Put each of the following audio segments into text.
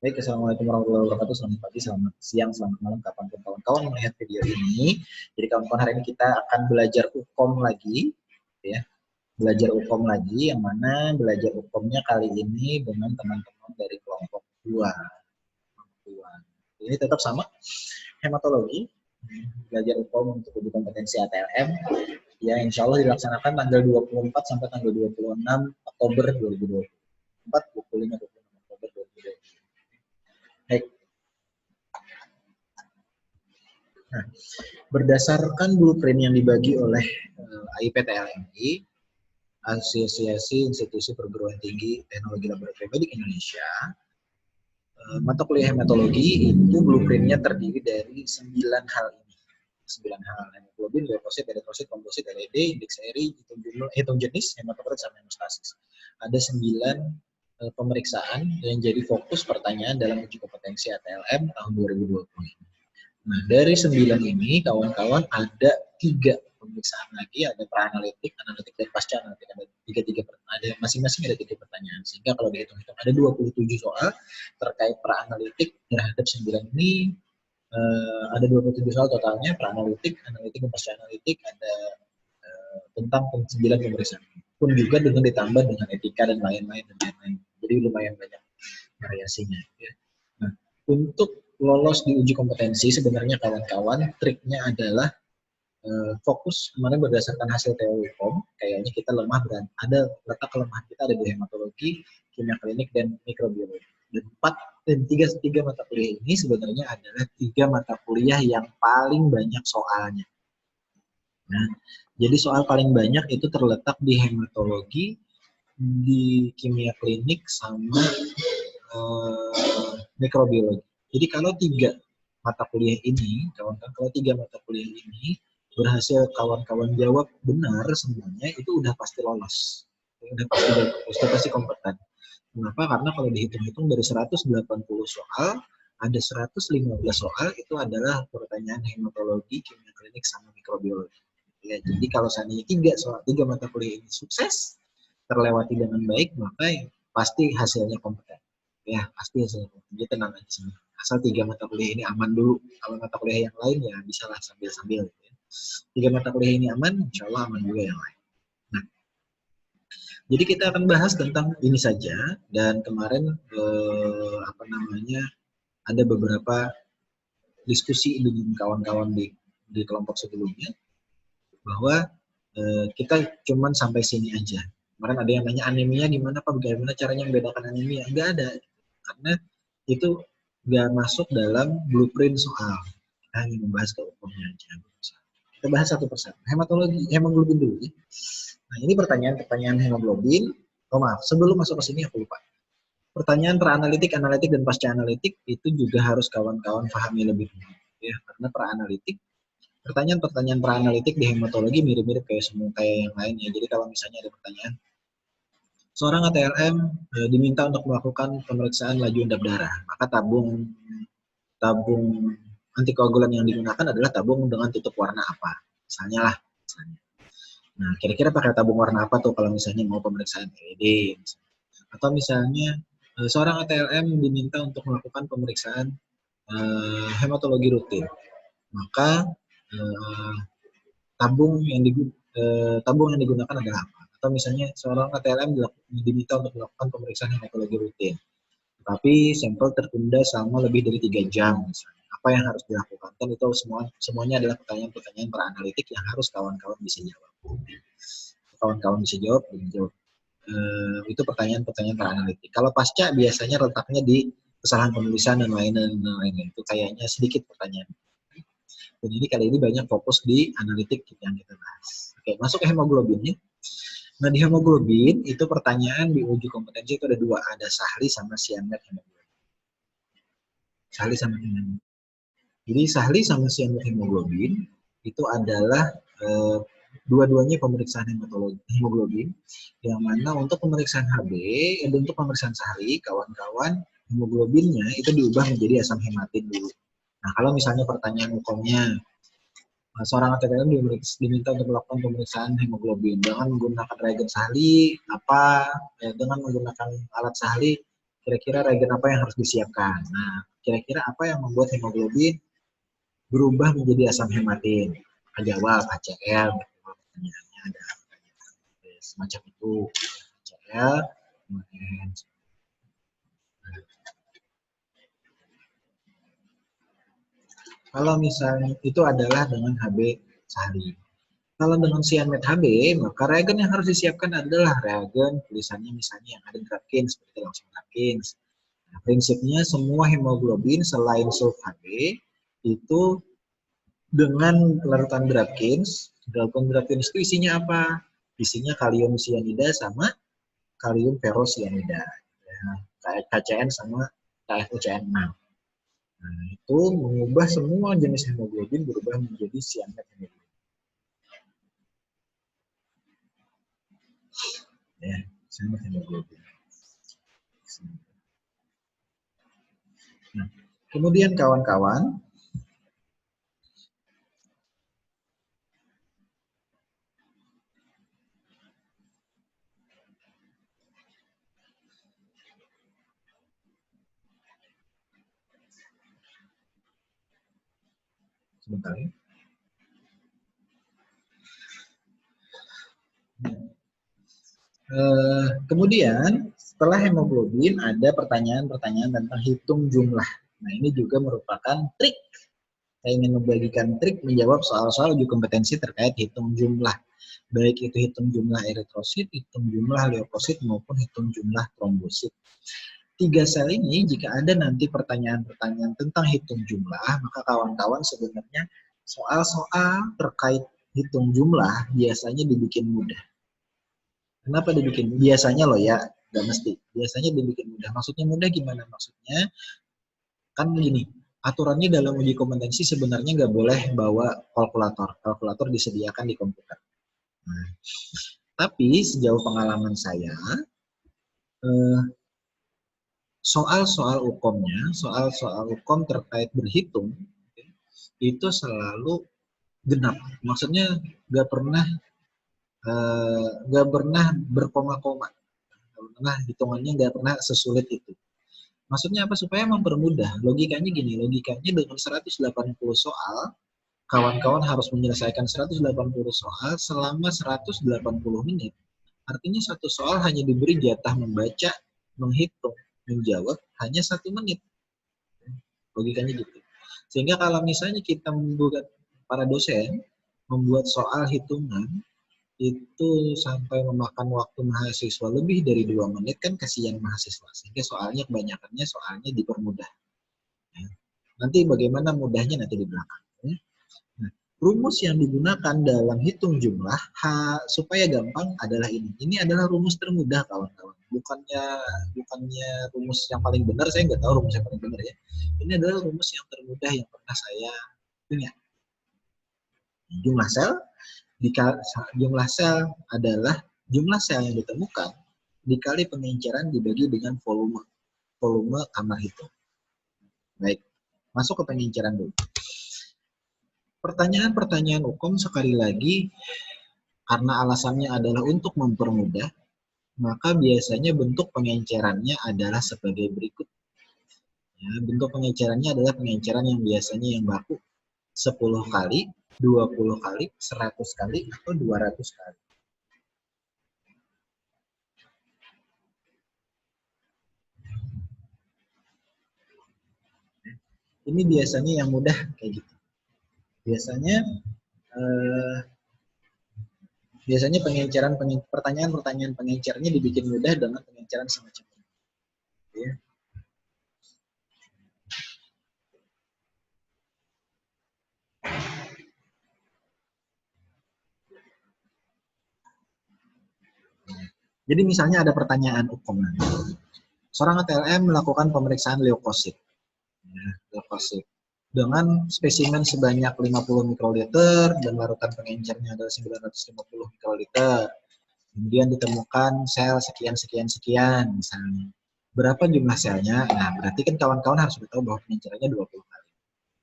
Baik, Assalamualaikum warahmatullahi wabarakatuh. Selamat pagi, selamat siang, selamat malam, kapanpun kawan-kawan melihat video ini. Jadi kawan-kawan, hari ini kita akan belajar UKOM lagi, ya. Belajar UKOM lagi, yang mana belajar UKOM-nya kali ini dengan teman-teman dari kelompok 2. Ini tetap sama, hematologi, belajar UKOM untuk uji kompetensi ATLM, yang insya Allah dilaksanakan tanggal 24 sampai tanggal 26 Oktober 2024, 25 Oktober 2024. Baik. Nah, berdasarkan blueprint yang dibagi oleh AIPTLMI, Asosiasi Institusi Perguruan Tinggi Teknologi Laboratorium Medik Indonesia, mata kuliah hematologi itu blueprintnya terdiri dari 9 hal ini. 9 hal: hemoglobin, leukosit, eritrosit, komposit, LED, indeks eri, hitung jenis, hematokrit, sama hemostasis. Ada 9 pemeriksaan yang jadi fokus pertanyaan dalam uji kompetensi ATLM tahun 2020. Nah, dari 9 ini, kawan-kawan, ada 3 pemeriksaan lagi, ada pra-analitik, analitik, dan pasca analitik. Ada masing-masing ada 3 pertanyaan. Sehingga kalau dihitung-hitung ada 27 soal terkait pra-analitik terhadap 9 ini. Ada 27 soal totalnya, pra-analitik, analitik, dan pasca analitik, ada tentang 9 pemeriksaan. Pun juga dengan ditambah dengan etika dan lain-lain. Jadi lumayan banyak variasinya. Ya. Nah, untuk lolos di uji kompetensi sebenarnya kawan-kawan, triknya adalah fokus kemarin berdasarkan hasil teori UKOM, kayaknya kita lemah dan ada letak kelemahan kita ada di hematologi, kimia klinik, dan mikrobiologi. Dan tiga mata kuliah ini sebenarnya adalah 3 mata kuliah yang paling banyak soalnya. Nah, jadi soal paling banyak itu terletak di hematologi, di kimia klinik, sama mikrobiologi. Jadi kalau 3 mata kuliah ini, kawan-kawan, kalau 3 mata kuliah ini berhasil kawan-kawan jawab benar semuanya, itu udah pasti lolos. Udah pasti kompeten. Kenapa? Karena kalau dihitung-hitung dari 180 soal, ada 115 soal itu adalah pertanyaan hematologi, kimia klinik, sama mikrobiologi. Ya, jadi kalau seandainya 3 mata kuliah ini sukses, terlewati dengan baik, maka pasti hasilnya kompeten. Ya, pasti hasilnya kompeten. Jadi tenang aja semua. Asal 3 mata kuliah ini aman dulu. Kalau mata kuliah yang lain ya bisa lah sambil-sambil. Ya. 3 mata kuliah ini aman, insya Allah aman juga yang lain. Nah, jadi kita akan bahas tentang ini saja. Dan kemarin ada beberapa diskusi dengan kawan-kawan di kelompok sebelumnya bahwa kita cuman sampai sini aja. Kemarin ada yang nanya anemia gimana Pak, bagaimana caranya membedakan anemia? Nggak ada, karena itu nggak masuk dalam blueprint soal. Kita hanya membahas keumumnya aja. Kita bahas satu persatu. Hemoglobin dulu ya. Nah, ini pertanyaan hemoglobin. Oh maaf, sebelum masuk ke sini aku lupa. Pertanyaan pra-analitik, analitik, dan pasca analitik itu juga harus kawan-kawan pahami lebih dulu. Ya, karena pertanyaan pra-analitik di hematologi mirip-mirip kayak yang lain ya. Jadi kalau misalnya ada pertanyaan, seorang ATLM diminta untuk melakukan pemeriksaan laju endap darah, maka tabung antikoagulan yang digunakan adalah tabung dengan tutup warna apa? Misalnya lah. Nah, kira-kira pakai tabung warna apa tuh kalau misalnya mau pemeriksaan LED? Atau misalnya seorang ATLM diminta untuk melakukan pemeriksaan hematologi rutin, maka tabung yang digunakan adalah apa? Atau misalnya seorang ATLM diminta untuk melakukan pemeriksaan hematologi rutin, tapi sampel tertunda selama lebih dari 3 jam. Misalnya. Apa yang harus dilakukan? Kan itu semuanya adalah pertanyaan-pertanyaan pra-analitik yang harus kawan-kawan bisa jawab. Kawan-kawan bisa jawab dan jawab. Itu pertanyaan-pertanyaan pra-analitik. Kalau pasca biasanya letaknya di kesalahan penulisan dan lain-lain. Itu kayaknya sedikit pertanyaan. Dan ini kali ini banyak fokus di analitik yang kita bahas. Oke, masuk ke hemoglobinnya. Nah, di hemoglobin itu pertanyaan di uji kompetensi itu ada 2, ada Sahli sama cyanide hemoglobin. Sahli sama cyanide. Jadi Sahli sama cyanide hemoglobin itu adalah dua-duanya pemeriksaan hemoglobin, yang mana untuk pemeriksaan HB, untuk pemeriksaan Sahli, kawan-kawan, hemoglobinnya itu diubah menjadi asam hematin dulu. Nah, kalau misalnya pertanyaan UKOM-nya, seorang ATLM diminta untuk melakukan pemeriksaan hemoglobin dengan menggunakan reagen Sahli, dengan menggunakan alat Sahli, Kira-kira reagen apa yang harus disiapkan? Nah, kira-kira apa yang membuat hemoglobin berubah menjadi asam hematin? Jawab HCl. Pertanyaannya ada semacam itu. HCl, kemudian kalau misalnya itu adalah dengan Hb sehari. Kalau dengan cyanide Hb, maka reagen yang harus disiapkan adalah reagen tulisannya misalnya yang ada Grabkins, seperti langsung Grabkins. Nah, prinsipnya semua hemoglobin selain sulf Hb itu dengan larutan Grabkins. Larutan Grabkins itu isinya apa? Isinya kalium cyanida sama kalium ferrocyanida. Ya, KCN sama KFUCN6. Nah, itu mengubah semua jenis hemoglobin berubah menjadi cyanide hemoglobin. Ya, cyanide hemoglobin. Nah, kemudian kawan-kawan, sebentar ya. Kemudian setelah hemoglobin ada pertanyaan-pertanyaan tentang hitung jumlah. Nah, ini juga merupakan trik. Saya ingin membagikan trik menjawab soal-soal uji kompetensi terkait hitung jumlah. Baik itu hitung jumlah eritrosit, hitung jumlah leukosit, maupun hitung jumlah trombosit. 3 sel ini jika ada nanti pertanyaan-pertanyaan tentang hitung jumlah, maka kawan-kawan sebenarnya soal-soal terkait hitung jumlah biasanya dibikin mudah. Kenapa dibikin? Biasanya loh ya, nggak mesti. Biasanya dibikin mudah. Maksudnya mudah gimana? Maksudnya kan gini, aturannya dalam uji kompetensi sebenarnya nggak boleh bawa kalkulator. Kalkulator disediakan di komputer. Nah, tapi sejauh pengalaman saya, soal-soal UKOM-nya, soal-soal UKOM terkait berhitung, itu selalu genap. Maksudnya nggak pernah berkoma-koma. Nah, hitungannya nggak pernah sesulit itu. Maksudnya apa? Supaya mempermudah. Logikanya gini, logikanya dengan 180 soal, kawan-kawan harus menyelesaikan 180 soal selama 180 menit. Artinya satu soal hanya diberi jatah membaca, menghitung, menjawab hanya 1 menit. Logikanya gitu. Sehingga kalau misalnya kita membuat para dosen membuat soal hitungan itu sampai memakan waktu mahasiswa lebih dari 2 menit, kan kasihan mahasiswa. Sehingga soalnya kebanyakannya soalnya dipermudah. Ya. Nanti bagaimana mudahnya nanti di belakang. Ya. Nah, rumus yang digunakan dalam hitung jumlah supaya gampang adalah ini. Ini adalah rumus termudah kawan-kawan. Bukannya rumus yang paling benar, saya nggak tahu rumus yang paling benar ya. Ini adalah rumus yang termudah yang pernah saya punya. Jumlah sel jumlah sel adalah jumlah sel yang ditemukan dikali pengenceran dibagi dengan volume kamar hitung. Baik, masuk ke pengenceran dulu. Pertanyaan-pertanyaan UKOM sekali lagi karena alasannya adalah untuk mempermudah, maka biasanya bentuk pengencerannya adalah sebagai berikut. Ya, bentuk pengencerannya adalah pengenceran yang biasanya yang baku 10 kali, 20 kali, 100 kali, atau 200 kali. Ini biasanya yang mudah kayak gitu. Biasanya pertanyaan-pertanyaan pengencernya dibikin mudah dengan pengenceran semacam ini. Ya. Jadi misalnya ada pertanyaan UKOM. Seorang ATLM melakukan pemeriksaan leukosit. Ya, leukosit. Dengan spesimen sebanyak 50 mikroliter dan larutan pengencernya adalah 950 mikroliter. Kemudian ditemukan sel sekian misalnya. Berapa jumlah selnya? Nah, berarti kan kawan-kawan harus tahu bahwa pengencerannya 20 kali.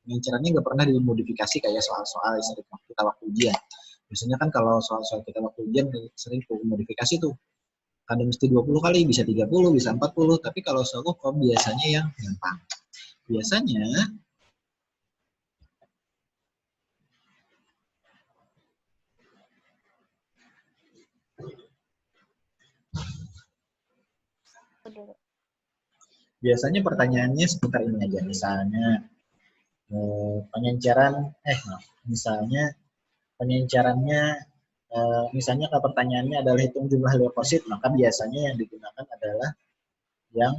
Pengencerannya nggak pernah dimodifikasi kayak soal-soal sering kita waktu ujian. Biasanya kan kalau soal-soal kita waktu ujian sering modifikasi tuh. Kadang mesti 20 kali, bisa 30, bisa 40, tapi kalau short form biasanya yang gampang. Biasanya pertanyaannya seputar ini aja. Misalnya misalnya penyencarannya misalnya kalau pertanyaannya adalah hitung jumlah leukosit, maka biasanya yang digunakan adalah yang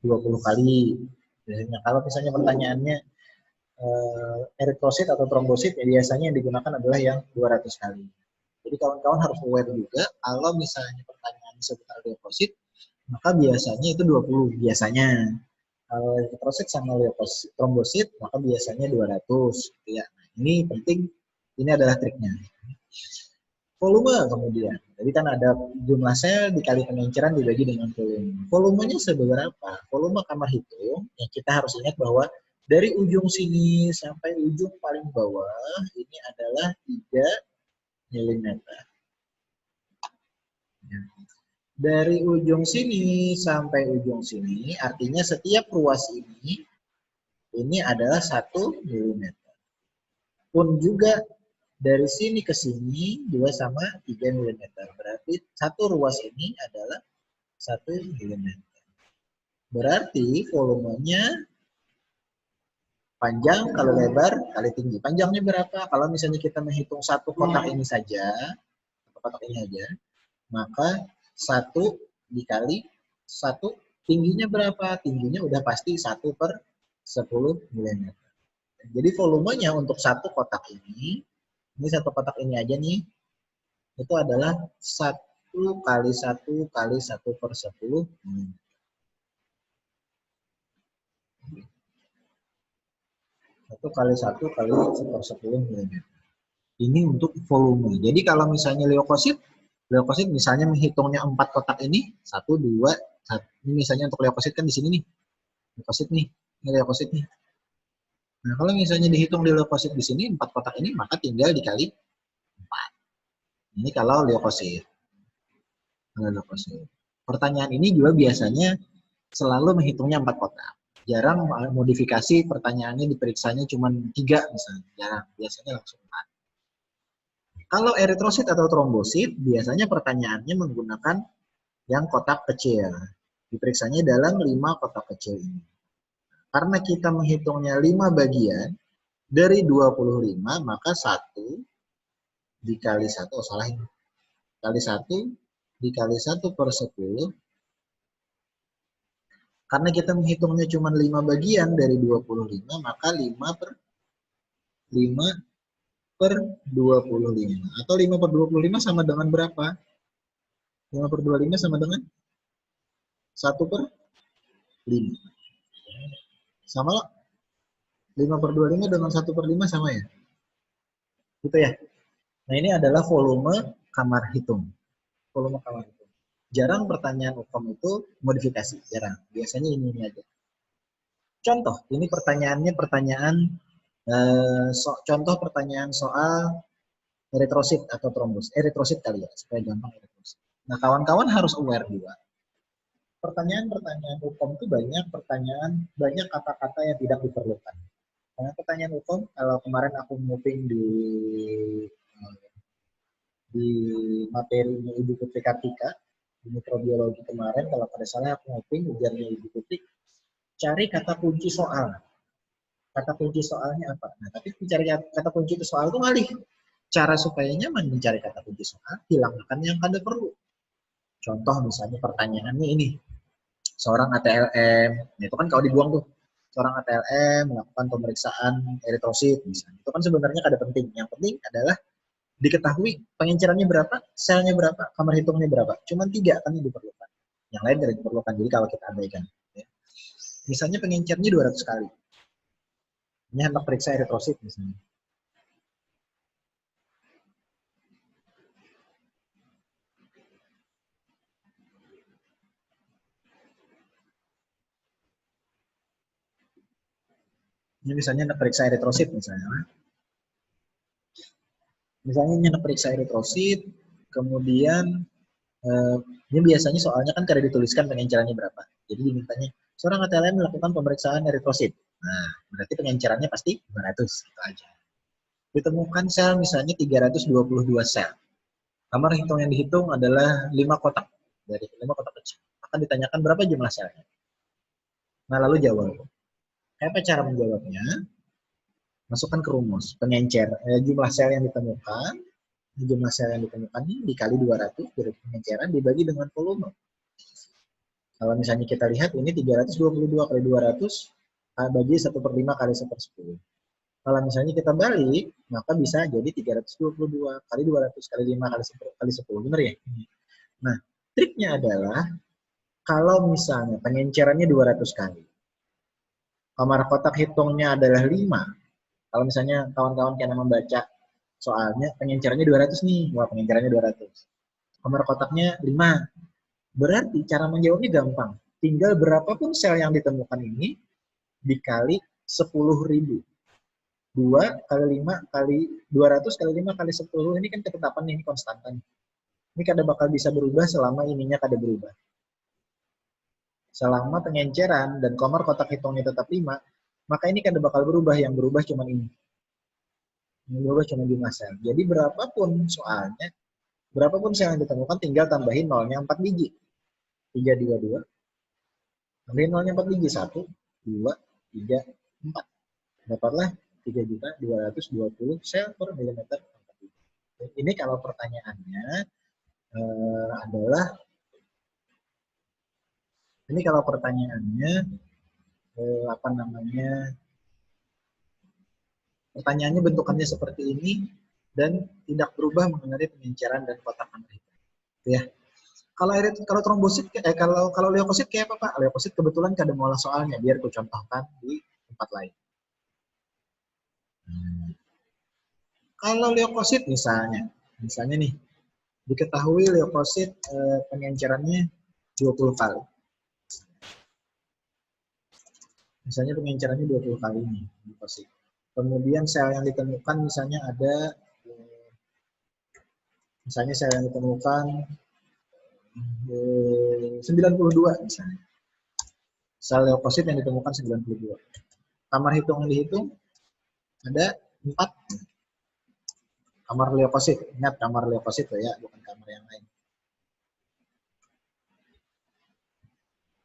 20 kali. Biasanya kalau misalnya pertanyaannya eritrosit atau trombosit, ya biasanya yang digunakan adalah yang 200 kali. Jadi kawan-kawan harus aware juga kalau misalnya pertanyaan seputar leukosit, maka biasanya itu 20 biasanya. Kalau eritrosit sama trombosit, maka biasanya 200. Ya, nah, ini penting, ini adalah triknya. Volume kemudian. Jadi kan ada jumlah sel dikali pengenceran dibagi dengan volume. Volumenya seberapa? Volume kamar hitung, ya kita harus ingat bahwa dari ujung sini sampai ujung paling bawah ini adalah 3 mm. Ya. Dari ujung sini sampai ujung sini, artinya setiap ruas ini adalah 1 mm. Pun juga dari sini ke sini 2 sama 3 mm. Berarti satu ruas ini adalah 1 mm. Berarti volumenya panjang kali lebar kali tinggi. Panjangnya berapa? Kalau misalnya kita menghitung satu kotak ini saja, kotak ini aja, maka 1 dikali 1, tingginya berapa? Tingginya udah pasti 1 per 10 mm. Jadi volumenya untuk satu kotak ini satu kotak ini aja nih, itu adalah 1 kali 1 kali 1 per 10 mm. 1 kali 1 kali 1 per 10 mm. Ini untuk volume. Jadi kalau misalnya leukosit misalnya menghitungnya 4 kotak ini, 1, 2, 1. Ini misalnya untuk leukosit kan di sini nih. Leukosit nih, ini leukosit nih. Nah, kalau misalnya dihitung di leukosit di sini 4 kotak ini, maka tinggal dikali 4. Ini kalau leukosit. Pertanyaan ini juga biasanya selalu menghitungnya 4 kotak. Jarang modifikasi pertanyaannya diperiksanya cuma 3 misalnya. Jarang, biasanya langsung 4. Kalau eritrosit atau trombosit, biasanya pertanyaannya menggunakan yang kotak kecil. Diperiksanya dalam 5 kotak kecil ini. Karena kita menghitungnya 5 bagian, dari 25, maka 1 dikali 1, salah ini. Kali 1 dikali 1 per 10. Karena kita menghitungnya cuma 5 bagian dari 25, maka 5 per 25. Atau 5 per 25 sama dengan berapa? 5 per 25 sama dengan 1 per 5. Sama lah. 5 per 25 dengan 1 per 5 sama ya? Gitu ya. Nah, ini adalah volume kamar hitung. Volume kamar hitung. Jarang pertanyaan UKM itu modifikasi. Jarang. Biasanya ini aja. Contoh, ini pertanyaannya contoh pertanyaan soal eritrosit atau trombos. Eritrosit kali ya, supaya gampang eritrosit. Nah, kawan-kawan harus aware juga. Pertanyaan-pertanyaan UKM itu banyak kata-kata yang tidak diperlukan. Karena pertanyaan UKM, kalau kemarin aku nguping di materinya Ibu Putri Kartika, di mikrobiologi kemarin, kalau pada salah aku nguping ujiannya Ibu Putri, cari kata kunci soal. Kata kunci soalnya apa? Nah, tapi mencari kata kunci soal itu ngalih. Cara supaya nyaman mencari kata kunci soal, hilangkan yang kada perlu. Contoh misalnya pertanyaannya ini, seorang ATLM, nah itu kan kalau dibuang tuh, seorang ATLM melakukan pemeriksaan eritrosit misalnya, itu kan sebenarnya kada penting. Yang penting adalah diketahui pengencerannya berapa, selnya berapa, kamar hitungnya berapa. Cuma 3 kan yang diperlukan. Yang lain tidak diperlukan, jadi kalau kita abaikan. Ya. Misalnya pengencernya 200 kali. Ini hendak periksa eritrosit misalnya. Ini misalnya hendak periksa eritrosit misalnya. Misalnya hendak periksa eritrosit, kemudian Ini biasanya soalnya kan kada dituliskan pengencerannya berapa. Jadi dimintanya, seorang ATLM melakukan pemeriksaan eritrosit. Nah, berarti pengencerannya pasti 200, gitu aja. Ditemukan sel misalnya 322 sel. Kamar hitung yang dihitung adalah 5 kotak. Dari 5 kotak kecil. Akan ditanyakan berapa jumlah selnya. Nah, lalu jawab. Apa cara menjawabnya? Masukkan ke rumus. Jumlah sel yang ditemukan, ini dikali 200 dari pengenceran dibagi dengan volume. Kalau misalnya kita lihat ini 322 kali 200 bagi 1/5 kali 1/10. Kalau misalnya kita balik, maka bisa jadi 322 kali 200 kali 5 kali 10. Benar ya? Nah, triknya adalah kalau misalnya pengencerannya 200 kali, kamar kotak hitungnya adalah 5. Kalau misalnya kawan-kawan kena membaca soalnya pengencerannya 200 nih, wah pengencerannya 200. Kamar kotaknya 5. Berarti cara menjawabnya gampang. Tinggal berapapun sel yang ditemukan ini dikali 10.000. 2 kali 5 kali 200 kali 5 kali 10 ini kan ketetapan ini konstantan. Ini kada bakal bisa berubah selama ininya kada berubah. Selama pengenceran dan kamar kotak hitungnya tetap 5, maka ini kada bakal berubah, yang berubah cuma ini. Yang berubah cuma jumlah sel. Jadi berapapun soalnya, berapapun sel yang ditemukan tinggal tambahin nolnya 4 biji. 322. Tambahin nolnya 4 biji. 1, 2, 3, 4. Dapatlah 3.220 sel per milimeter. Ini kalau pertanyaannya adalah pertanyaannya bentukannya seperti ini dan tidak berubah mengenai pengenceran dan kotak kamar hitam. Ya. Kalau trombosit kalau leukosit kayak apa Pak? Leukosit kebetulan kada mau soalnya, biar aku contohkan di tempat lain. Kalau leukosit misalnya nih, diketahui leukosit pengencerannya 20 kali. Misalnya pengencerannya 20 kali nih, leukosit. Kemudian sel yang ditemukan misalnya ada, misalnya sel yang ditemukan 92 misalnya. Sel leukosit yang ditemukan 92. Kamar hitung yang dihitung ada 4. Kamar leukosit, ingat kamar leukosit ya, bukan kamar yang lain.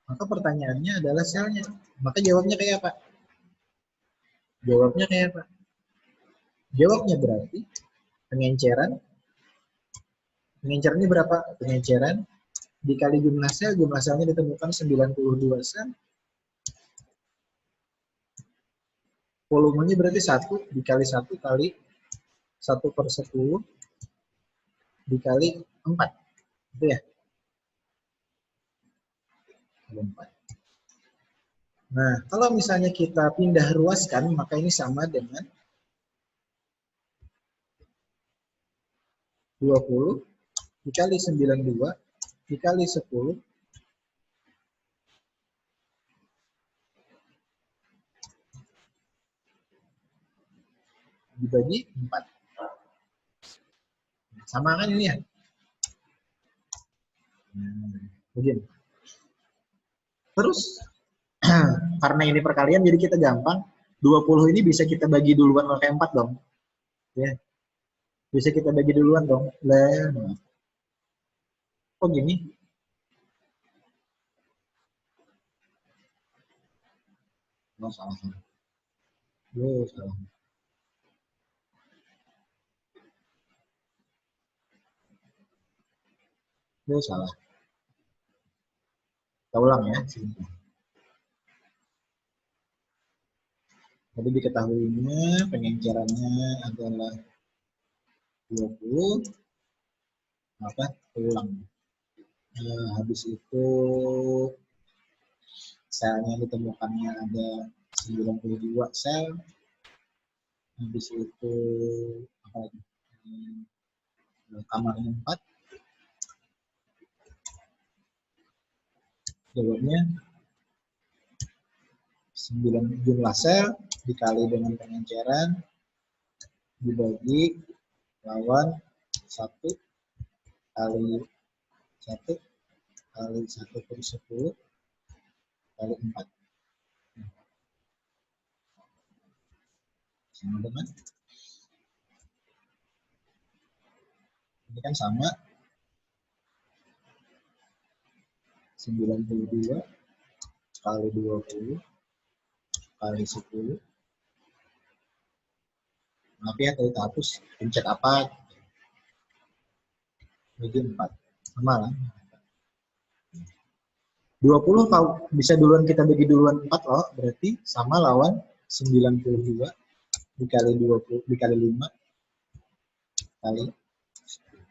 Maka pertanyaannya adalah selnya. Maka jawabnya kayak apa? Jawabnya berarti pengencerannya berapa? Pengenceran dikali jumlah selnya ditemukan 92 sel. Volumenya berarti 1 dikali 1 kali 1/10 dikali 4. Itu ya? 4. Nah, kalau misalnya kita pindah ruaskan, maka ini sama dengan 20 dikali 92 dikali 10 dibagi 4. Sama kan ini ya? Begini. Terus, karena ini perkalian, jadi kita gampang. 20 ini bisa kita bagi duluan pakai 4 dong. Ya. Bisa kita bagi duluan dong. Kok gini? Oh, salah. Salah. Salah. Kita ulang ya. Jadi diketahuinya pengencerannya adalah 20. Ulang. Habis itu selnya ditemukannya ada 92 sel. Habis itu apa lagi? Kamarnya 4. Jawabnya 9 jumlah sel dikali dengan pengenceran dibagi lawan 1 kali 1 kali 1/10 kali 4. Sama dengan, ini kan sama 92 kali 20 kali 10. Maaf ya, tadi hapus, pencet apa? Bagi 4. Sama lah. 20 kalau bisa duluan kita bagi duluan 4 loh, berarti sama lawan 92 dikali 20 dikali 5 kali 10.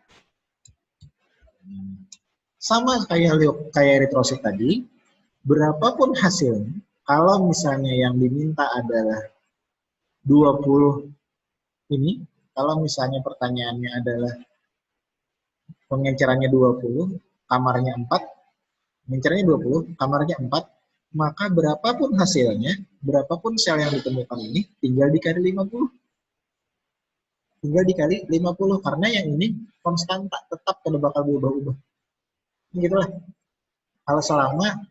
Sama kayak retrosit tadi, berapapun hasilnya, kalau misalnya yang diminta adalah 20 ini, kalau misalnya pertanyaannya adalah pengencerannya 20, kamarnya 4, pengencerannya 20, kamarnya 4, maka berapapun hasilnya, berapapun sel yang ditemukan ini, tinggal dikali 50. Tinggal dikali 50, karena yang ini konstanta, tetap tidak bakal berubah-ubah. Gitulah. Kalau selama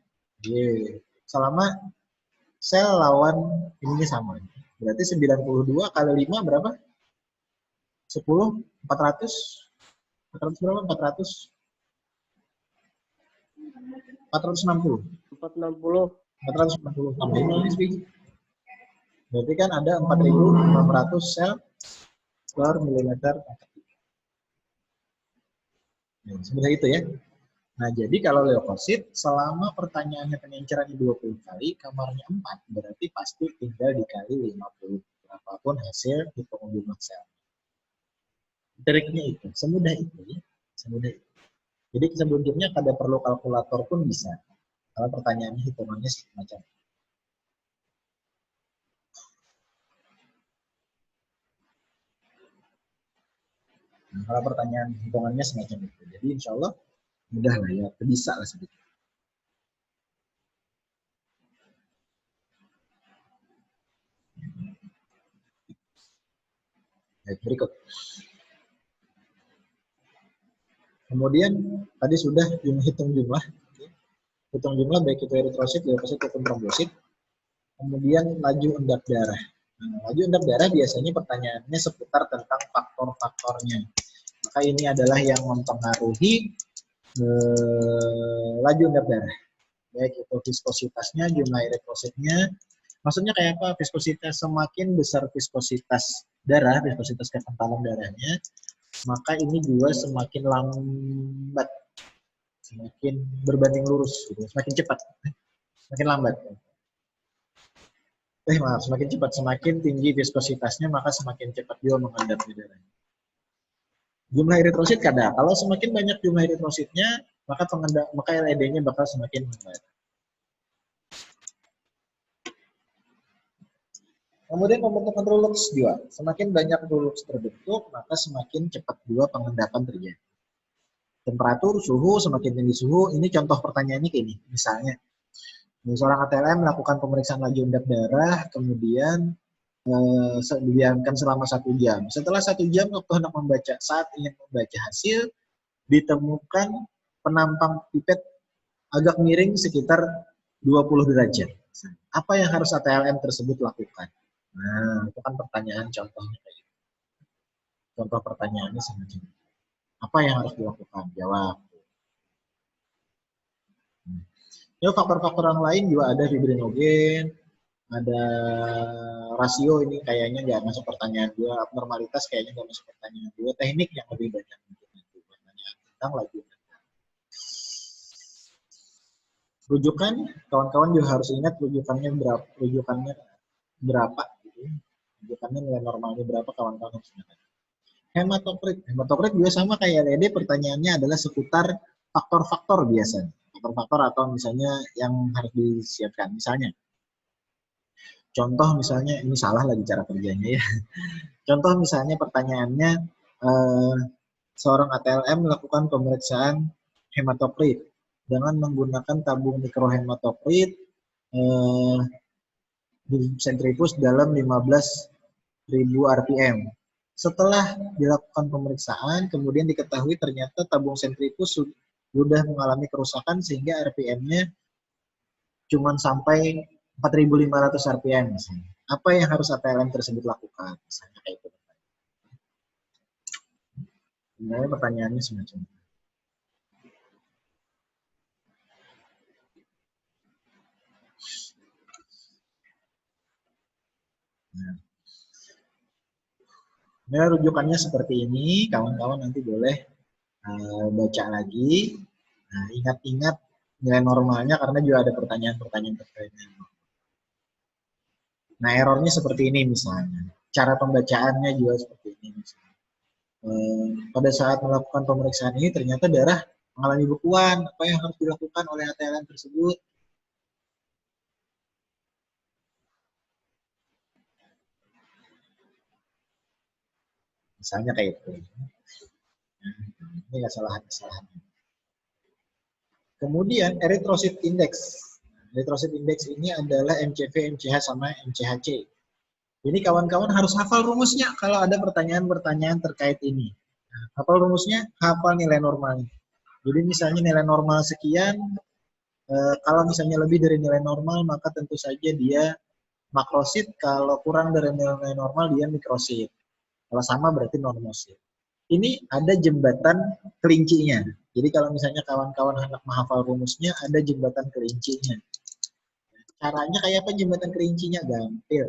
sel lawan ininya sama. Berarti 92 kali 5 berapa? 10, 400. 400 berapa? 400. 460. 460 tambah ini. Berarti kan ada 4.600 sel per milimeter. Nah, sebenarnya itu ya. Nah, jadi kalau leukosit, selama pertanyaannya pengencerannya 20 kali, kamarnya 4, berarti pasti tinggal dikali 50. Berapapun hasil hitung jumlah sel. Triknya itu, semudah itu ya. Semudah itu. Jadi sebelumnya kada perlu kalkulator pun bisa. Kalau pertanyaannya hitungannya semacam. Nah, kalau pertanyaan hitungannya semacam itu. Jadi insya Allah mudah lah ya, bisa lah sedikit. Baik, berikut. Kemudian tadi sudah hitung jumlah. Hitung jumlah baik itu eritrosit, leukosit, ataupun trombosit. Kemudian laju endap darah. Nah, laju endap darah biasanya pertanyaannya seputar tentang faktor-faktornya. Maka ini adalah yang mempengaruhi laju endap darah. Baik itu viskositasnya, jumlah eritrositnya. Maksudnya kayak apa? Viskositas, semakin besar viskositas darah, viskositas kekentalan darahnya, maka ini juga semakin lambat, semakin berbanding lurus, gitu. Semakin cepat, semakin lambat. Semakin cepat, semakin tinggi viskositasnya, maka semakin cepat dia mengendapnya darah. Jumlah eritrosit kada. Kalau semakin banyak jumlah eritrositnya, maka LED-nya bakal semakin lambat. Kemudian pembentukan Rulux juga. Semakin banyak Rulux terbentuk, maka semakin cepat juga pengendapan terjadi. Temperatur, suhu, semakin tinggi suhu. Ini contoh pertanyaannya kayak ini. Misalnya, seorang ATLM melakukan pemeriksaan laju endap darah, kemudian didiamkan selama 1 jam. Setelah 1 jam, saat ingin membaca hasil, ditemukan penampang pipet agak miring sekitar 20 derajat. Apa yang harus ATLM tersebut lakukan? Nah, itu kan pertanyaan contohnya kayak gitu. Contoh pertanyaannya semacam ini. Apa yang harus dilakukan? Jawab. Ya, faktor-faktor yang lain juga ada fibrinogen, ada rasio, ini kayaknya nggak masuk pertanyaan juga, abnormalitas kayaknya nggak masuk pertanyaan juga, teknik yang lebih banyak pertanyaan tentang laju. Rujukan, kawan-kawan juga harus ingat rujukannya berapa, gitu. Rujukannya nilai normalnya berapa, kawan-kawan harus ingat. Hematokrit juga sama kayak LED, pertanyaannya adalah seputar faktor-faktor biasanya. Faktor-faktor atau misalnya yang harus disiapkan. Misalnya, contoh misalnya, ini salah lagi cara kerjanya ya. Contoh misalnya pertanyaannya, seorang ATLM melakukan pemeriksaan hematokrit dengan menggunakan tabung mikrohematokrit di sentrifus dalam 15.000 rpm. Setelah dilakukan pemeriksaan, kemudian diketahui ternyata tabung sentrifus udah mengalami kerusakan sehingga RPM-nya cuma sampai 4.500 RPM misalnya. Apa yang harus ATLM tersebut lakukan? Misalnya kayak itu. Sebenarnya pertanyaannya semacam itu. Nah, nah, rujukannya seperti ini, kawan-kawan nanti boleh baca lagi. Nah, ingat-ingat nilai normalnya karena juga ada pertanyaan-pertanyaan terkaitnya. Nah, errornya seperti ini misalnya. Cara pembacaannya juga seperti ini misalnya. Pada saat melakukan pemeriksaan ini ternyata darah mengalami bekuan. Apa yang harus dilakukan oleh ATLM tersebut? Misalnya kayak itu. Ini kesalahan-kesalahan. Kemudian erythrocyte index. Erythrocyte index ini adalah MCV, MCH sama MCHC. Ini kawan-kawan harus hafal rumusnya kalau ada pertanyaan-pertanyaan terkait ini. Hafal rumusnya, hafal nilai normalnya. Jadi misalnya nilai normal sekian, kalau misalnya lebih dari nilai normal maka tentu saja dia makrosit, kalau kurang dari nilai normal dia mikrosit. Kalau sama berarti normosit. Ini ada jembatan kelincinya. Jadi kalau misalnya kawan-kawan hendak menghafal rumusnya, ada jembatan kelincinya. Caranya kayak apa jembatan kelincinya? Gampil.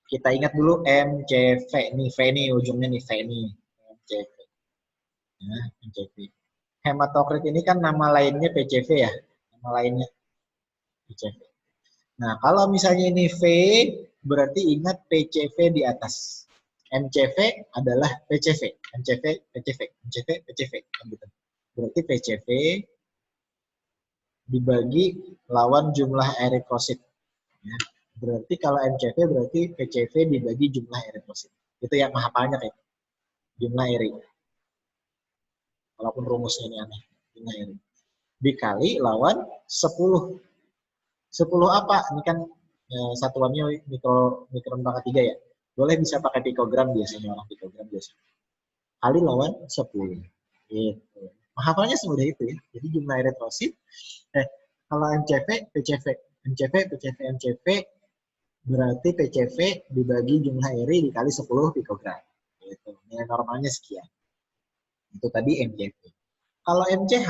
Kita ingat dulu MCV nih, V nih ujungnya nih, V nih. MCV. Nah, MCV. Hematokrit ini kan nama lainnya PCV ya. Nama lainnya PCV. Nah, kalau misalnya ini V, berarti ingat PCV di atas. MCV adalah PCV. MCV, PCV, MCV, PCV. Gitu. Berarti PCV dibagi lawan jumlah eritrosit. Ya. Berarti kalau MCV berarti PCV dibagi jumlah eritrosit. Itu yang hafalnya kayak jumlah eri. Walaupun rumusnya ini aneh. Jumlah eri. Dikali lawan 10. 10 apa? Ini kan satuannya mikron pangkat 3 ya. Boleh bisa pakai pikogram biasanya, orang pikogram biasanya. Kali lawan 10. Gitu. Hafalnya semudah itu ya. Jadi jumlah eritrosit. Kalau MCV, PCV. MCV, PCV, MCV berarti PCV dibagi jumlah eri dikali 10 pikogram. Gitu. Nilai normalnya sekian. Itu tadi MCV. Kalau MCH,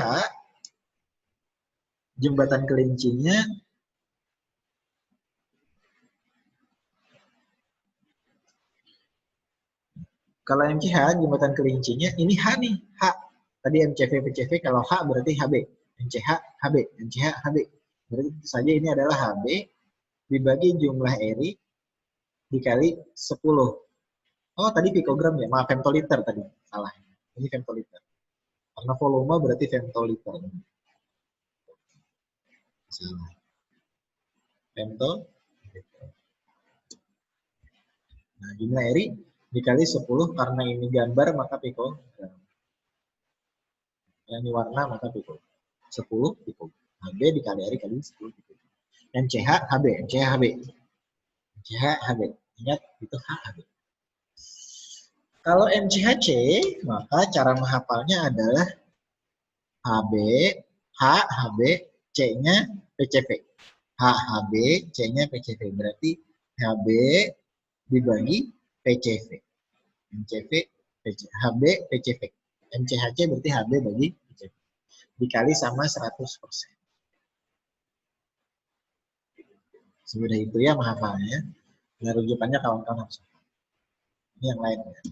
jembatan kelincinya kalau MCH, jembatan kelincinya, ini H nih, H. Tadi MCV, PCV, kalau H berarti HB. MCH, HB. MCH, HB. Berarti tentu saja ini adalah HB dibagi jumlah eri dikali 10. Oh, tadi pikogram ya, maaf, femtoliter tadi. Salah. Ini femtoliter. Karena volume berarti femtoliter. Salah. Femtoliter. Nah, jumlah eri dikali 10 karena ini gambar maka pikogram. Yang ini warna maka pikogram. 10 pikogram. HB dikali eri kali 10 pikogram. MCH HB, MCH HB. MCH HB. Ingat itu HB. Kalau MCHC, maka cara menghafalnya adalah HB, H, HB, C-nya PCV. H, HB, C-nya PCV. Berarti HB dibagi PCV. MCV, HB, PCV. MCHC berarti HB bagi PCV. Dikali sama 100%. Semudah itu ya menghafalnya. Nah, rujukannya kawan-kawan harus. Ini yang lainnya.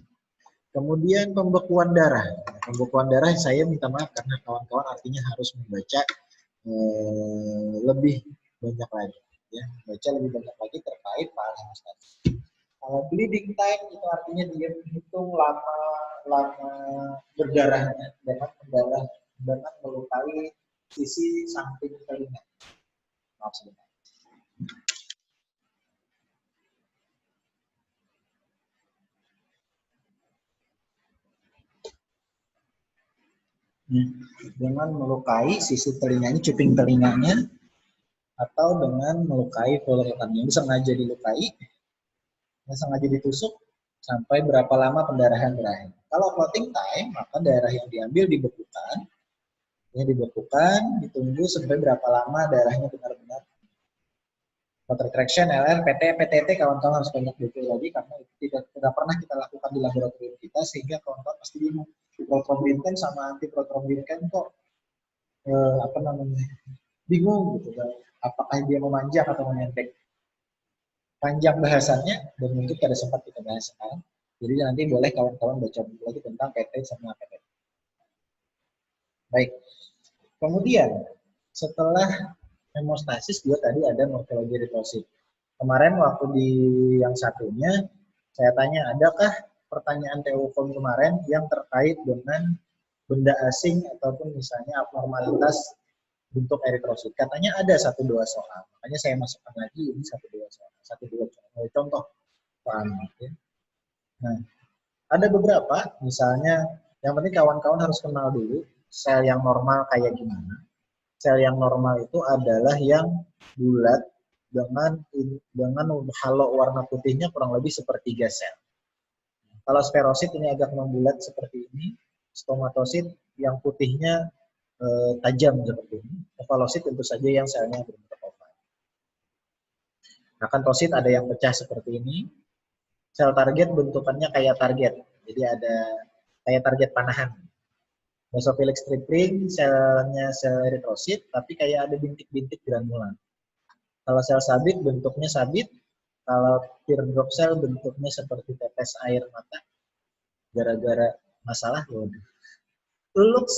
Kemudian pembekuan darah. Pembekuan darah saya minta maaf karena kawan-kawan artinya harus membaca lebih banyak lagi. Ya, baca lebih banyak lagi terkait parameter tadi. Kalau bleeding time itu artinya dia menghitung lama berdarahnya dengan melukai sisi samping telinga. Maaf sebentar. Dengan melukai sisi telinganya, cuping telinganya, atau dengan melukai follicle yang sengaja dilukai, yang sengaja ditusuk, sampai berapa lama pendarahan berakhir. Kalau clotting time, maka darah yang diambil dibekukan Ini dibekukan, ditunggu sampai berapa lama darahnya benar-benar water retraction, LR, PT, PTT, kawan-kawan harus banyak detail lagi karena itu tidak pernah kita lakukan di laboratorium kita sehingga kawan-kawan pasti bingung. Protrombin sama antiprotrombin kok apa namanya bingung gitu kan. Apakah dia memanjang atau menempel? Panjang bahasannya dan mungkin tidak sempat kita bahas sekarang. Jadi nanti boleh kawan-kawan baca buku lagi tentang PT sama PTT. Baik. Kemudian setelah hemostasis juga tadi ada morfologi eritrosit. Kemarin waktu di yang satunya saya tanya, adakah pertanyaan TU Form kemarin yang terkait dengan benda asing ataupun misalnya abnormalitas bentuk eritrosit? Katanya ada 1-2 soal. Makanya saya masukkan lagi ini 1-2 soal, 1-2 contoh. Ya. Nah, ada beberapa, misalnya yang penting kawan-kawan harus kenal dulu sel yang normal kayak gimana. Sel yang normal itu adalah yang bulat dengan halo warna putihnya kurang lebih sepertiga sel. Kalau sferosit ini agak membulat seperti ini, stomatosit yang putihnya tajam seperti ini, ovalosit tentu saja yang selnya berbentuk oval. Akantosit ada yang pecah seperti ini, sel target bentukannya kayak target, jadi ada kayak target panahan. Basophilic strip ring, selnya sel eritrosit, tapi kayak ada bintik-bintik granulan. Kalau sel sabit bentuknya sabit, kalau teardrop cell bentuknya seperti tetes air mata. Gara-gara masalah Rulux,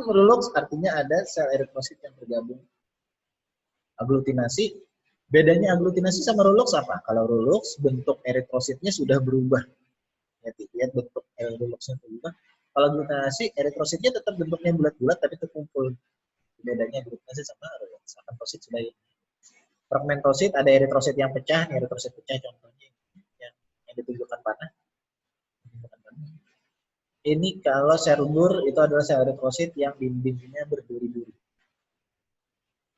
Rulux artinya ada sel eritrosit yang bergabung. Aglutinasi, bedanya aglutinasi sama Rulux apa? Kalau Rulux bentuk eritrositnya sudah berubah. Lihat bentuk Ruluxnya berubah. Kalau aglutinasi eritrositnya tetap bentuknya bulat-bulat tapi terkumpul. Bedanya aglutinasi sama Rulux. Akantosit sudah ini. Fragmentosit ada eritrosit yang pecah, eritrosit pecah contohnya yang ditunjukkan panah. Ini kalau serubur itu adalah sel eritrosit yang dindingnya berduri-duri.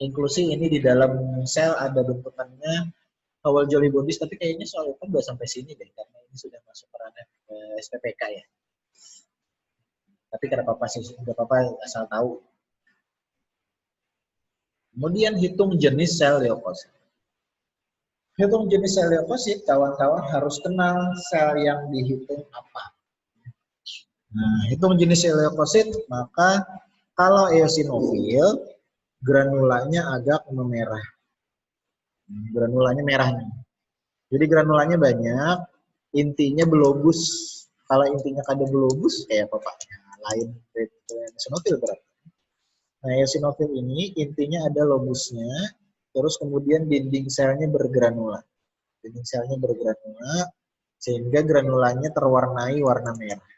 Inklusi ini di dalam sel ada bentukannya awal Jolly Bodies, tapi kayaknya soal itu nggak sampai sini deh, karena ini sudah masuk ke ranah SPPK ya. Tapi nggak apa-apa sih, nggak apa-apa asal tahu. Kemudian hitung jenis sel leukosit. Hitung jenis sel leukosit, kawan-kawan harus kenal sel yang dihitung apa. Nah, hitung jenis sel leukosit, maka kalau eosinofil, granulanya agak memerah. Granulanya merah nih. Jadi granulanya banyak, intinya belobus. Kalau intinya kada belobus, kayak bapaknya lain eosinofil berarti. Nah, eosinofil ini intinya ada lobusnya, terus kemudian dinding selnya bergranula. Dinding selnya bergranula, sehingga granulanya terwarnai warna merah.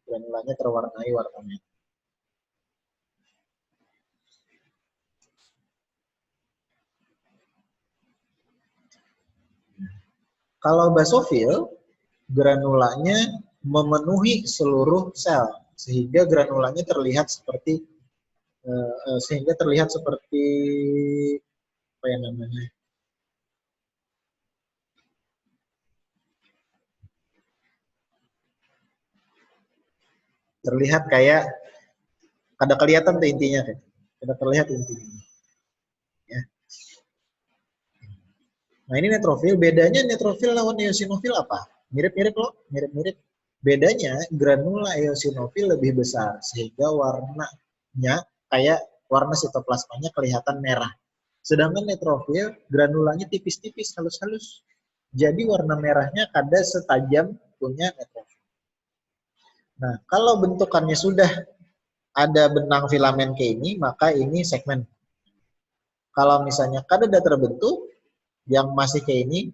Granulanya terwarnai warna merah. Kalau basofil, granulanya memenuhi seluruh sel, sehingga granulanya terlihat seperti apa yang namanya? Terlihat kayak ada kelihatan tuh intinya, ada terlihat intinya. Ya. Nah ini neutrofil, bedanya neutrofil lawan eosinofil apa? Mirip-mirip loh, mirip-mirip. Bedanya granula eosinofil lebih besar sehingga warnanya kayak warna sitoplasmanya kelihatan merah. Sedangkan neutrofil granulanya tipis-tipis, halus-halus. Jadi warna merahnya kada setajam punya neutrofil. Nah, kalau bentukannya sudah ada benang filamen kayak ini, maka ini segmen. Kalau misalnya kada ada terbentuk, yang masih kayak ini,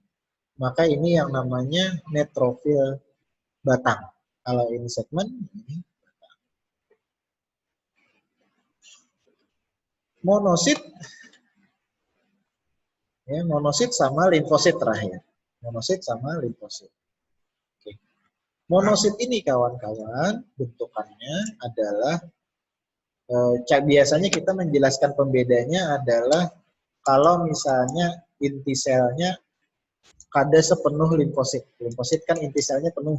maka ini yang namanya neutrofil batang. Kalau ini segmen, ini batang. Monosit, ya, monosit sama limfosit terakhir. Monosit sama limfosit. Oke. Monosit ini kawan-kawan, bentukannya adalah biasanya kita menjelaskan pembedanya adalah kalau misalnya inti selnya kada sepenuh limfosit. Limfosit kan inti selnya penuh.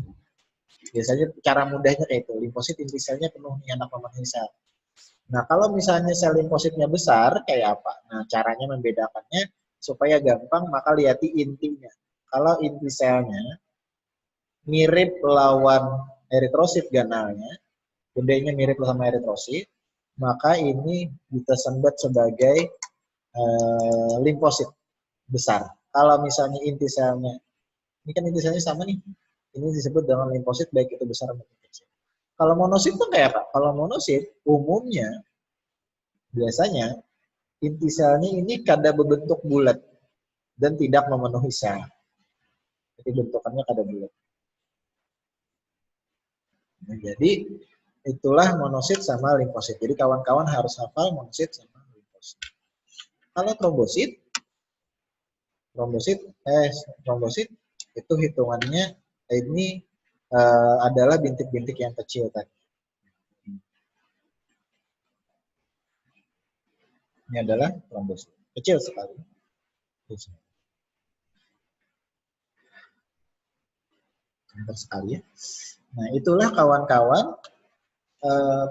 Biasanya cara mudahnya kayak itu. Limfosit inti selnya penuh nih anak memenuhi sel. Nah, kalau misalnya sel limfositnya besar, kayak apa? Nah, caranya membedakannya supaya gampang, maka lihati intinya. Kalau inti selnya mirip lawan eritrosit ganalnya, bundanya mirip sama eritrosit, maka ini kita sebut sebagai limfosit besar. Kalau misalnya inti selnya, ini kan inti selnya sama nih, ini disebut dengan limfosit baik itu besar maupun kecil. Kalau monosit tuh kayak apa? Kalau monosit umumnya biasanya inti selnya ini kada berbentuk bulat dan tidak memenuhi sel. Jadi bentukannya kada bulat. Nah, jadi itulah monosit sama limfosit. Jadi kawan-kawan harus hafal monosit sama limfosit. Kalau trombosit, trombosit, trombosit itu hitungannya ini adalah bintik-bintik yang kecil tadi. Ini adalah trombosit, kecil sekali. Sebentar sekali ya. Nah, itulah kawan-kawan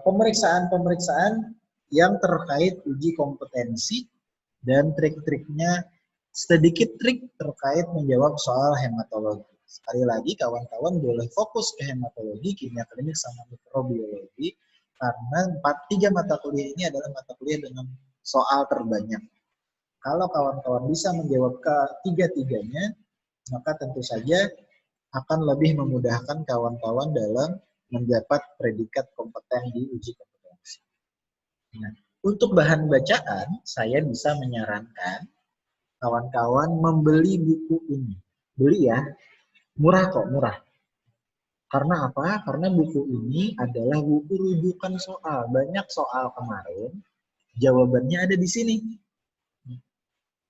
pemeriksaan-pemeriksaan yang terkait uji kompetensi dan trik-triknya, sedikit trik terkait menjawab soal hematologi. Sekali lagi kawan-kawan boleh fokus ke hematologi, kimia klinik, sama mikrobiologi karena 3 mata kuliah ini adalah mata kuliah dengan soal terbanyak. Kalau kawan-kawan bisa menjawab ke tiga-tiganya, maka tentu saja akan lebih memudahkan kawan-kawan dalam mendapat predikat kompeten di uji kompetensi. Nah, untuk bahan bacaan, saya bisa menyarankan kawan-kawan membeli buku ini. Beli ya, murah kok, murah. Karena apa? Karena buku ini adalah buku rujukan soal. Banyak soal kemarin, jawabannya ada di sini.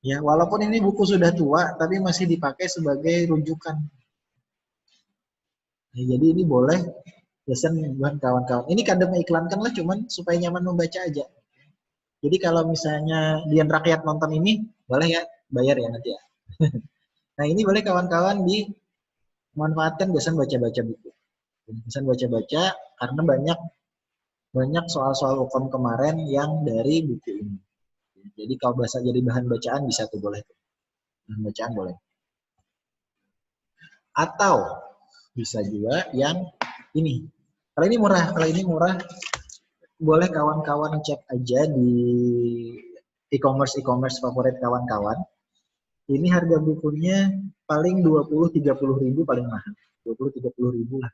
Ya, walaupun ini buku sudah tua, tapi masih dipakai sebagai rujukan. Ya, jadi ini boleh pesan buat kawan-kawan. Ini kadang iklankan lah, cuman supaya nyaman membaca aja. Jadi kalau misalnya Dian Rakyat nonton ini, boleh ya, bayar ya nanti ya. Nah, ini boleh kawan-kawan dimanfaatkan biasanya baca-baca buku. Biasanya baca-baca karena banyak soal-soal hukum kemarin yang dari buku ini. Jadi kalau bahasa jadi bahan bacaan bisa tuh, boleh tuh. Bahan bacaan boleh. Atau bisa juga yang ini. Kalau ini murah, boleh kawan-kawan cek aja di e-commerce favorit kawan-kawan. Ini harga bukunya paling 20-30 ribu paling mahal. 20-30 ribu lah.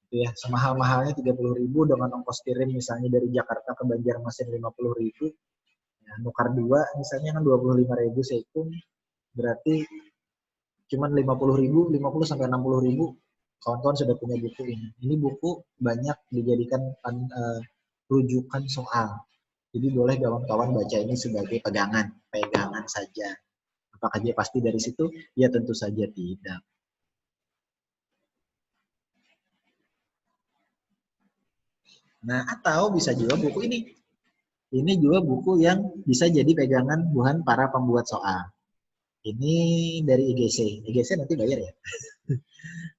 Itu ya, semahal-mahalnya 30 ribu dengan ongkos kirim misalnya dari Jakarta ke Banjarmasin 50 ribu. Ya, nukar 2 misalnya kan 25 ribu sekung. Berarti cuman 50 ribu, 50 sampai 60 ribu. Kawan-kawan sudah punya buku ini. Ini buku banyak dijadikan rujukan soal. Jadi boleh kawan-kawan baca ini sebagai pegangan saja. Apakah dia pasti dari situ? Ya tentu saja tidak. Nah, atau bisa juga buku ini. Ini juga buku yang bisa jadi pegangan buat para pembuat soal. Ini dari IGC. IGC nanti bayar ya.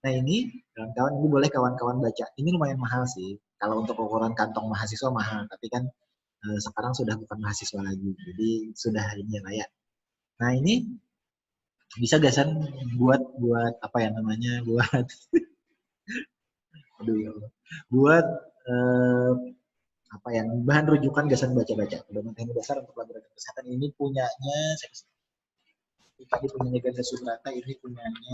Nah, ini kawan-kawan, ini boleh kawan-kawan baca. Ini lumayan mahal sih. Kalau untuk ukuran kantong mahasiswa mahal, tapi kan sekarang sudah bukan mahasiswa lagi. Jadi sudah ini lah ya. Nah, ini bisa gasan buat apa ya namanya, buat apa yang bahan rujukan gasan baca-baca. Pedoman teknik dasar untuk laboratorium kesehatan ini punyanya tadi punyanya Ganda Subrata, ini punyanya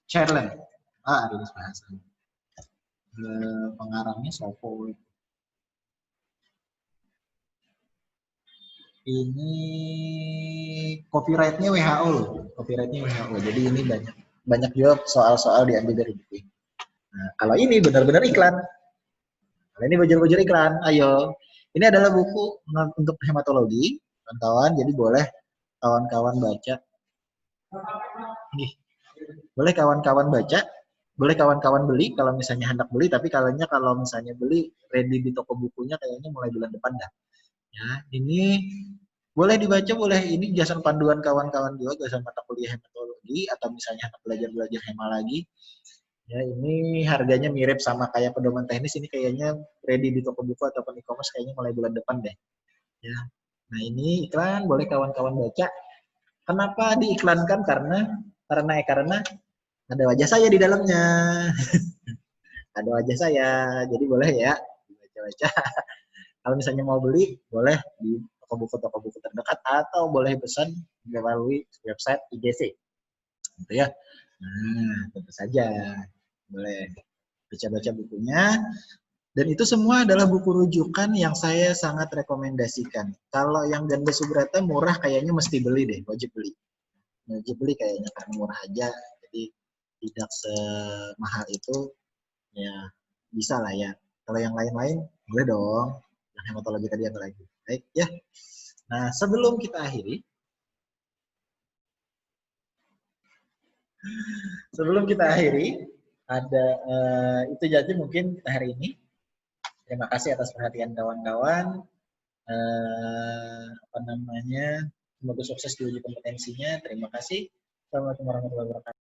Sherland. Ada di bahasa. Pengarangnya Sopo. Ini copyrightnya WHO loh. Copyrightnya WHO. Jadi ini banyak juga soal-soal diambil dari buku. Nah, kalau ini benar-benar iklan. Kalau ini bujur-bujur iklan, ayo. Ini adalah buku untuk hematologi, kawan-kawan. Jadi boleh kawan-kawan baca. Nih, boleh kawan-kawan baca. Boleh kawan-kawan beli kalau misalnya hendak beli. Tapi kalau misalnya beli ready di toko bukunya kayaknya mulai bulan depan dah. Ya, ini boleh dibaca, boleh ini jasa panduan kawan-kawan juga, jasa mata kuliah hematologi atau misalnya belajar hema lagi. Ya, ini harganya mirip sama kayak pedoman teknis, ini kayaknya ready di toko buku ataupun e-commerce kayaknya mulai bulan depan deh. Ya. Nah, ini iklan boleh kawan-kawan baca. Kenapa diiklankan? Karena ada wajah saya di dalamnya. Ada wajah saya. Jadi boleh ya dibaca-baca. Kalau misalnya mau beli, boleh di toko buku terdekat atau boleh pesan melalui website IGC. Gitu ya. Nah, tentu saja boleh baca-baca bukunya. Dan itu semua adalah buku rujukan yang saya sangat rekomendasikan. Kalau yang Ganda Subrata murah kayaknya mesti beli deh, wajib beli. Wajib beli kayaknya karena murah aja. Jadi tidak semahal itu, ya bisa lah ya. Kalau yang lain-lain boleh dong. Yang hematologi tadi apa lagi? Baik ya. Nah, sebelum kita akhiri, ada itu jadi mungkin hari ini. Terima kasih atas perhatian kawan-kawan. Apa namanya? Semoga sukses di uji kompetensinya. Terima kasih. Assalamualaikum warahmatullahi wabarakatuh.